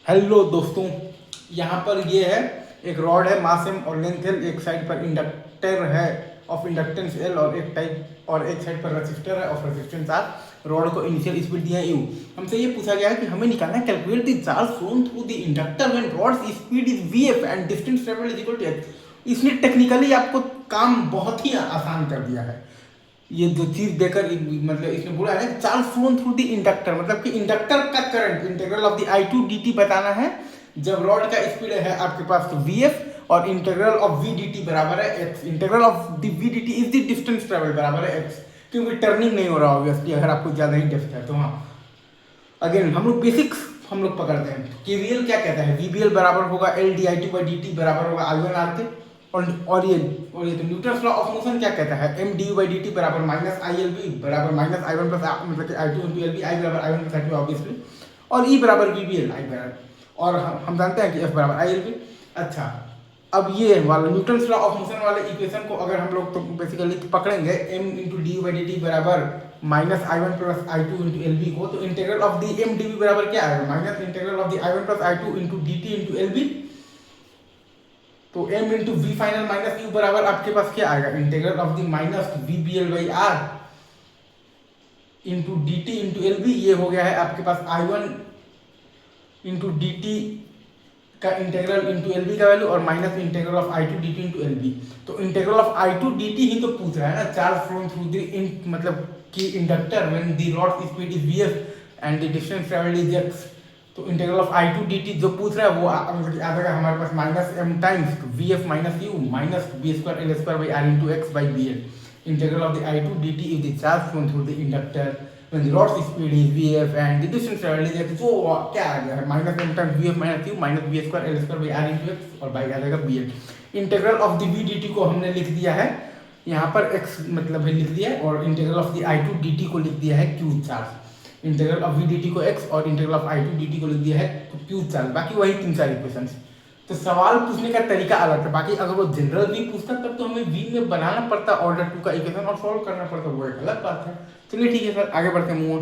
Hello दोस्तों, यहाँ पर ये है एक रॉड है मास एम और लेंथ एल, एक साइड पर इंडक्टर है ऑफ इंडक्टेंस एल और एक साइड पर रेसिस्टर है ऑफ रेसिस्टेंस आर। रॉड को इनिशियल स्पीड दिया है यू। हमसे ये पूछा गया है कि हमें निकालना है calculate the charge flown through the inductor when rods speed is V F and distance travelled is equal to H. इसने टेक्निकली आपको काम बहुत ही आसान कर दिया है। ये जो चीज देकर मतलब इसने बोला है charge flown through the inductor, मतलब कि इंडक्टर का current integral of the I two D T बताना है जब रॉड का स्पीड है आपके पास तो वी एफ और integral of V D T बराबर है X. Integral of the V D T is the distance travel बराबर है एक्स, क्योंकि टर्निंग नहीं हो रहा ऑब्वियसली अगर आपको ज्यादा ही डेप्थ है तो। हाँ, अगेन हम लोग बेसिक्स हम लोग पकड़ते हैं। केवीएल क्या कहता है, वीबीएल बराबर होगा L D I T by D T बराबर होगा आई वन आर के। और ये तो न्यूटन्स लॉ ऑफ मोशन क्या कहता है, M D U by D T बराबर माइनस आई एल बी बराबर माइनस आई वन प्लस मतलब I two into L B, I बराबर I one plus I two obviously, और ई बराबर we B L I बराबर, और हम जानते हैं कि एफ बराबर आई एल बी। अच्छा, अब ये वाला न्यूटन्स लॉ ऑफ मोशन वाले इक्वेशन को अगर हम लोग तो बेसिकली पकड़ेंगे M into D U by D T बराबर minus I one plus I two into L B को, तो integral of the M D B बराबर क्या आएगा, minus integral of the I one plus I two into D T into L B. तो m into V final minus U बराबर आपके पास क्या आएगा, integral of the minus V B L by R into D T into L B. ये हो गया है आपके पास I one into D T का इंटीग्रल इंटू एल बी का वैल्यू और minus integral of I two D T into L B. तो integral of I two D T ही तो पूछ रहा है ना, चार्ज फ्लोन थ्रू द मतलब कि inductor when the rod speed is V F and the distance travelled is X. तो integral of I two D T जो पूछ रहा है वो मतलब आ जाएगा हमारे पास माइनस M times V F minus U minus B square L square by R into X by B L. Integral of the I two D T is the charge flown through the inductor when the rod speed is vf and the distance traveled is x। वो क्या आ गया है, minus M times V F minus U minus B square L square by R into X और by आ जाएगा B L. Integral of the V D T को हमने लिख दिया है यहाँ पर x मतलब है लिख दिया है, और integral of the I two D T को लिख दिया है Q charge. Integral of V D T को x और integral of I two D T को लिख दिया है तो क्यू चार्ज। बाकी वही तीन चार इक्वेशंस। तो सवाल पूछने का तरीका अलग है, बाकी अगर वो जनरल भी पूछता तब तो हमें वी में बनाना पड़ता ऑर्डर टू का इक्वेशन और सॉल्व करना पड़ता, वो एक अलग बात है। चलिए ठीक है सर, आगे बढ़ते हैं मूव।